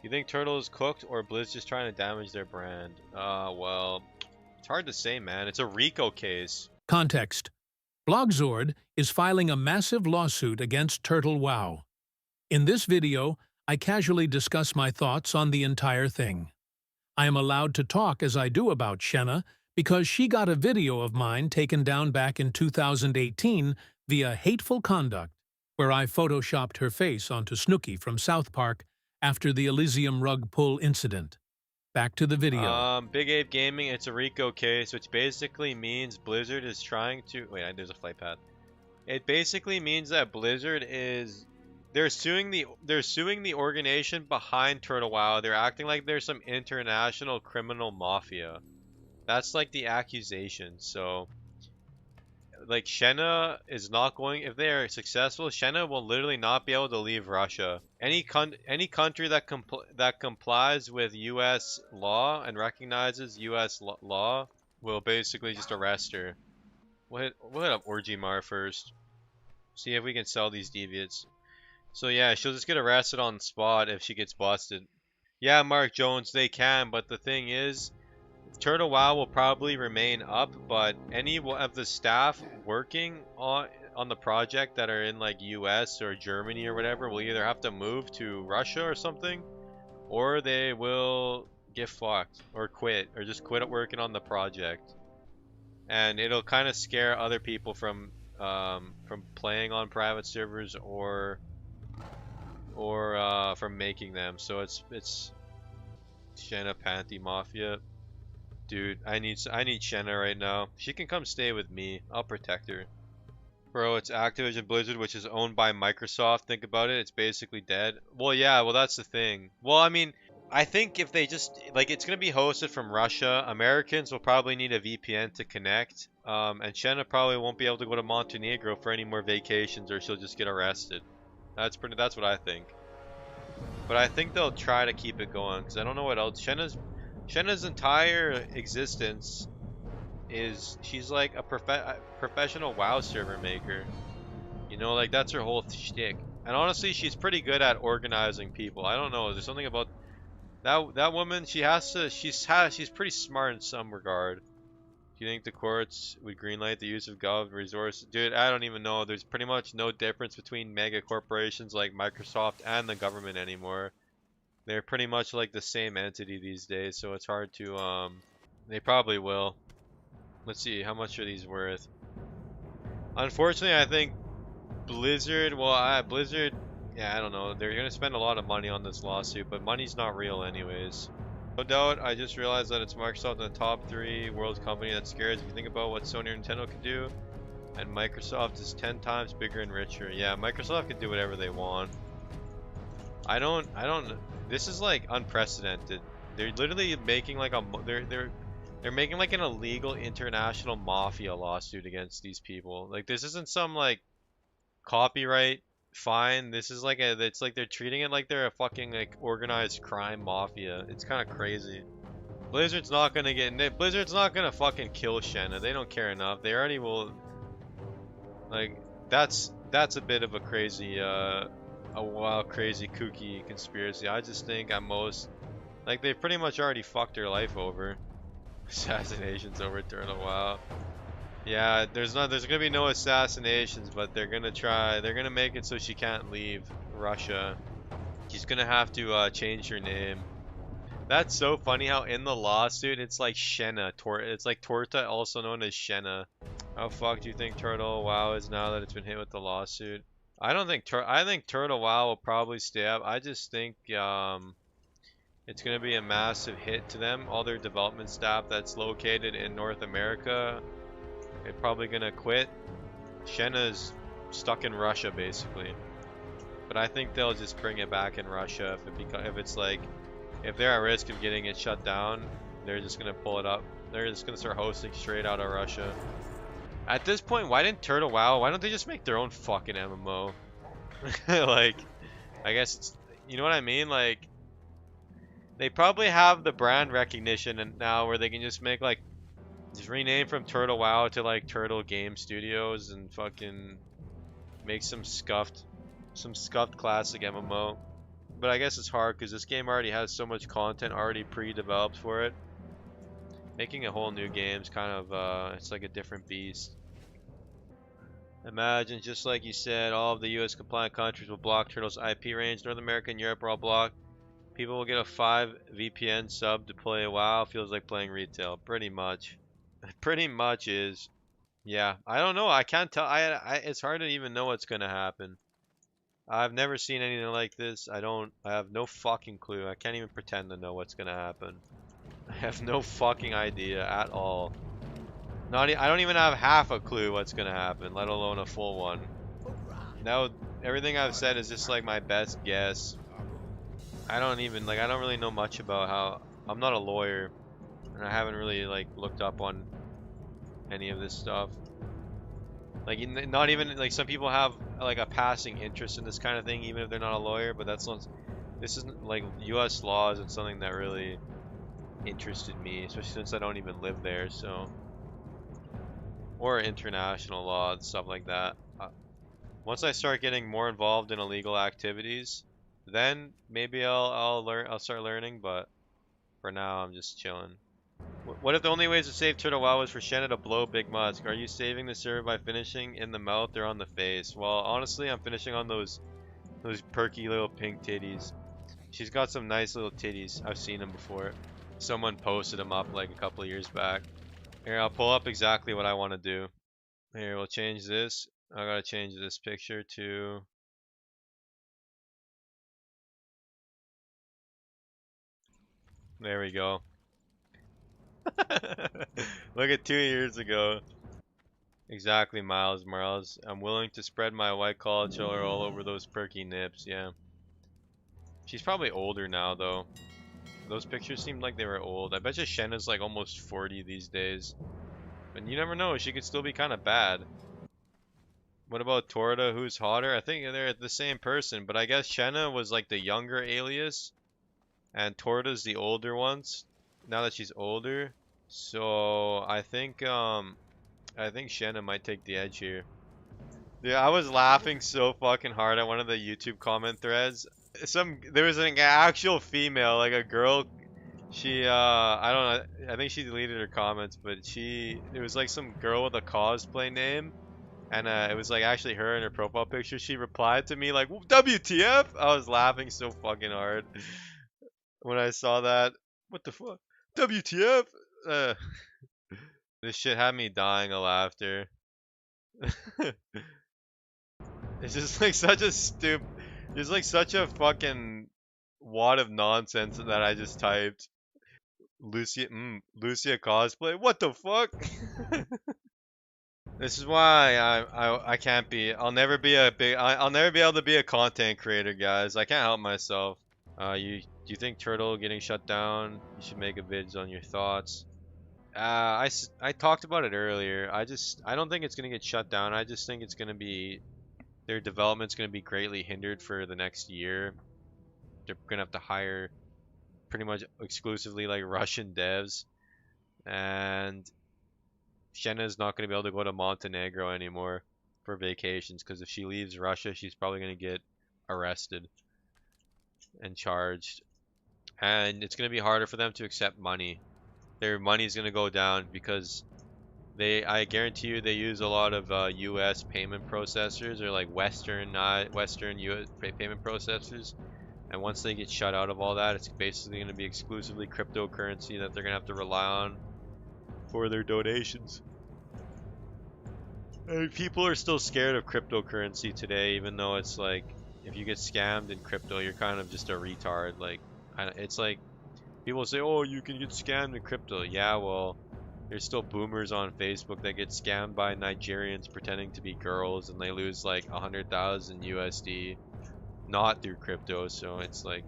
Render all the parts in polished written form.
You think Turtle is cooked or Blizz just trying to damage their brand? Well, it's hard to say, man. It's a RICO case. Context. Blogzord is filing a massive lawsuit against Turtle WoW. In this video, I casually discuss my thoughts on the entire thing. I am allowed to talk as I do about Shenna because she got a video of mine taken down back in 2018 via hateful conduct, where I photoshopped her face onto Snooki from South Park after the Elysium rug pull incident. Back to the video. Big Ape Gaming, it's a RICO case, which basically means Blizzard is trying to... Wait, there's a flight path. It basically means that Blizzard is... They're suing the organization behind Turtle WoW. They're acting like there's some international criminal mafia. That's like the accusation. So, like, Shenna is not going... If they are successful, Shenna will literally not be able to leave Russia. Any country that complies with U.S. law and recognizes U.S. law will basically just arrest her. We'll hit up Orgymar first. See if we can sell these deviates. So yeah, she'll just get arrested on the spot if she gets busted. Yeah, Mark Jones, they can, but the thing is, Turtle WoW will probably remain up, but any of the staff working on the project that are in like US or Germany or whatever will either have to move to Russia or something, or they will get fucked or quit or just quit working on the project. And it'll kind of scare other people from playing on private servers or from making them. So it's Shenna Panty Mafia. Dude, I need Shenna right now. She can come stay with me. I'll protect her. Bro, it's Activision Blizzard, which is owned by Microsoft. Think about it. It's basically dead. Well, yeah, well, that's the thing. Well, I mean, I think if they just... Like, it's going to be hosted from Russia. Americans will probably need a VPN to connect. And Shenna probably won't be able to go to Montenegro for any more vacations or she'll just get arrested. That's what I think. But I think they'll try to keep it going because I don't know what else. Shenna's entire existence is she's like a professional WoW server maker. You know, like that's her whole shtick. And honestly, she's pretty good at organizing people. I don't know. There's something about that woman. She's pretty smart in some regard. Do you think the courts would greenlight the use of gov resources? Dude, I don't even know. There's pretty much no difference between mega corporations like Microsoft and the government anymore. They're pretty much like the same entity these days, so it's hard to, they probably will. Let's see, how much are these worth? Unfortunately, I think Blizzard, Blizzard, yeah, I don't know. They're going to spend a lot of money on this lawsuit, but money's not real anyways. No doubt, I just realized that it's Microsoft in the top 3 world company that scares. If you think about what Sony or Nintendo can do, and Microsoft is 10 times bigger and richer. Yeah, Microsoft can do whatever they want. I don't. This is like unprecedented. They're literally making like they're making like an illegal international mafia lawsuit against these people. Like this isn't some like copyright fine. This is like it's like they're treating it like they're a fucking like organized crime mafia. It's kind of crazy. Blizzard's not gonna fucking kill Shenna. They don't care enough. They already will. Like that's a bit of a crazy a wild, crazy, kooky conspiracy. I just think at most, like they pretty much already fucked her life over. Assassinations over Turtle WoW. Yeah, there's gonna be no assassinations, but they're gonna make it so she can't leave Russia. She's gonna have to change her name. That's so funny how in the lawsuit it's like Shenna, it's like Torta, also known as Shenna. How fucked do you think Turtle WoW is now that it's been hit with the lawsuit? I think Turtle WoW will probably stay up. I just think it's gonna be a massive hit to them. All their development staff that's located in North America, they're probably gonna quit. Shenna's stuck in Russia basically, but I think they'll just bring it back in Russia if they're at risk of getting it shut down. They're just gonna pull it up. They're just gonna start hosting straight out of Russia. At this point, why don't they just make their own fucking MMO? Like, I guess it's, you know what I mean? Like, they probably have the brand recognition and now where they can just make like, just rename from Turtle WoW to like Turtle Game Studios and fucking make some scuffed classic MMO. but I guess it's hard because this game already has so much content already pre-developed for it. Making a whole new game is kind of, it's like a different beast. Imagine, just like you said, all of the US compliant countries will block Turtle's IP range. North America and Europe are all blocked. People will get a 5 VPN sub to play WoW. Feels like playing retail. Pretty much. Pretty much is. Yeah, I don't know. I can't tell. It's hard to even know what's gonna happen. I've never seen anything like this. I have no fucking clue. I can't even pretend to know what's gonna happen. I have no fucking idea at all. I don't even have half a clue what's gonna happen, let alone a full one. Now, everything I've said is just like my best guess. I don't really know much about how, I'm not a lawyer, and I haven't really like looked up on any of this stuff. Like, not even, like, some people have like a passing interest in this kind of thing, even if they're not a lawyer, but this isn't like US law isn't something that really interested me, especially since I don't even live there, so. Or international law and stuff like that. Once I start getting more involved in illegal activities, then maybe I'll start learning, but for now I'm just chilling. What if the only ways to save Turtle WoW was for Shenna to blow Big Musk? Are you saving the server by finishing in the mouth or on the face? Well, honestly, I'm finishing on those perky little pink titties. She's got some nice little titties. I've seen them before. Someone posted them up like a couple of years back. Here, I'll pull up exactly what I want to do. Here, we'll change this. I gotta change this picture to... There we go. Look at 2 years ago. Exactly, Miles Morales. I'm willing to spread my white collar chiller all over those perky nips, yeah. She's probably older now, though. Those pictures seemed like they were old. I bet you Shenna's like almost 40 these days. And you never know, she could still be kind of bad. What about Torda, who's hotter? I think they're the same person, but I guess Shenna was like the younger alias, and Torda's the older ones, now that she's older. So I think Shenna might take the edge here. Yeah, I was laughing so fucking hard at one of the YouTube comment threads. There was an actual female, like a girl. She I don't know. I think she deleted her comments, but it was like some girl with a cosplay name, and it was like actually her in her profile picture. She replied to me like, "WTF?" I was laughing so fucking hard when I saw that. What the fuck? WTF? This shit had me dying of laughter. It's just like such a stupid. It's like such a fucking wad of nonsense that I just typed. Lucia cosplay. What the fuck? This is why I can't be. I'll never be able to be a content creator, guys. I can't help myself. Do you think Turtle getting shut down? You should make a vids on your thoughts. I talked about it earlier. I don't think it's gonna get shut down. I just think it's gonna be their development's gonna be greatly hindered for the next year. They're gonna have to hire pretty much exclusively like Russian devs, and Shenna's not gonna be able to go to Montenegro anymore for vacations because if she leaves Russia, she's probably gonna get arrested and charged, and it's gonna be harder for them to accept money. Their money's gonna go down because I guarantee you they use a lot of US payment processors or like Western US payment processors, and once they get shut out of all that, it's basically going to be exclusively cryptocurrency that they're going to have to rely on for their donations. And people are still scared of cryptocurrency today, even though it's like if you get scammed in crypto, you're kind of just a retard. Like it's like people say, "Oh, you can get scammed in crypto." Yeah, well, there's still boomers on Facebook that get scammed by Nigerians pretending to be girls, and they lose like 100,000 USD, not through crypto. So it's like,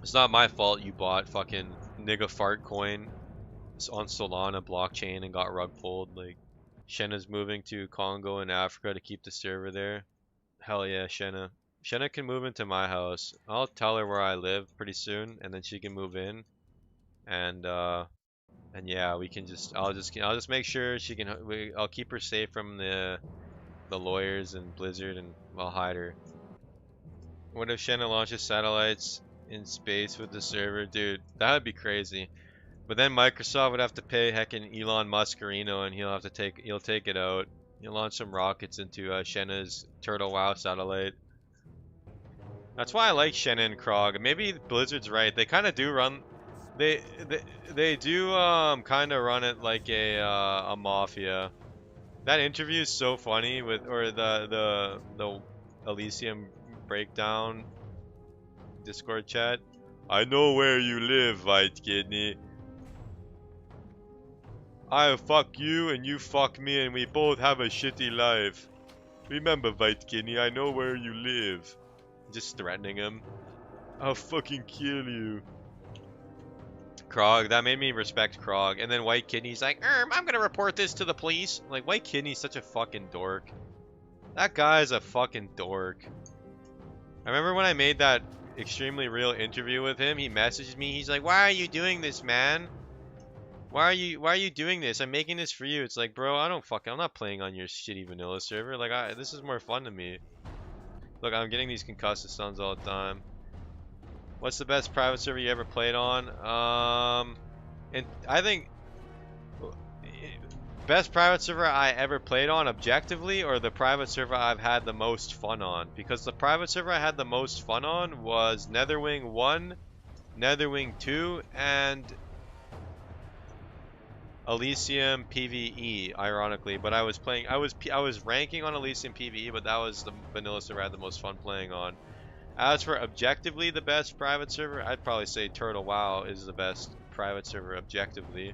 it's not my fault you bought fucking nigga fart coin on Solana blockchain and got rug pulled. Like, Shenna's moving to Congo and Africa to keep the server there. Hell yeah, Shenna. Shenna can move into my house. I'll tell her where I live pretty soon, and then she can move in. And yeah, we can I'll just make sure she can. I'll keep her safe from the lawyers and Blizzard, and I'll hide her. What if Shenna launches satellites in space with the server, dude. That would be crazy. But then Microsoft would have to pay heckin' Elon Muscarino, and he'll take it out. He'll launch some rockets into Shenna's Turtle WoW satellite. That's why I like Shenna and Krog. Maybe Blizzard's right. They kind of do run. They do kind of run it like a mafia. That interview is so funny with the Elysium breakdown Discord chat. I know where you live, White Kidney. I fuck you and you fuck me and we both have a shitty life. Remember, White Kidney, I know where you live. Just threatening him. I'll fucking kill you. Krog, that made me respect Krog. And then White Kidney's like, I'm gonna report this to the police. Like, White Kidney's such a fucking dork. That guy's a fucking dork. I remember when I made that extremely real interview with him, he messaged me. He's like, why are you doing this, man? Why are you doing this? I'm making this for you. It's like, bro, I'm not playing on your shitty vanilla server. Like, this is more fun to me. Look, I'm getting these concussive stuns all the time. What's the best private server you ever played on? And I think best private server I ever played on objectively, or the private server I've had the most fun on. Because the private server I had the most fun on was Netherwing 1, Netherwing 2, and Elysium PvE, ironically. But I was ranking on Elysium PvE, but that was the vanilla server I had the most fun playing on. As for objectively the best private server, I'd probably say Turtle WoW is the best private server objectively.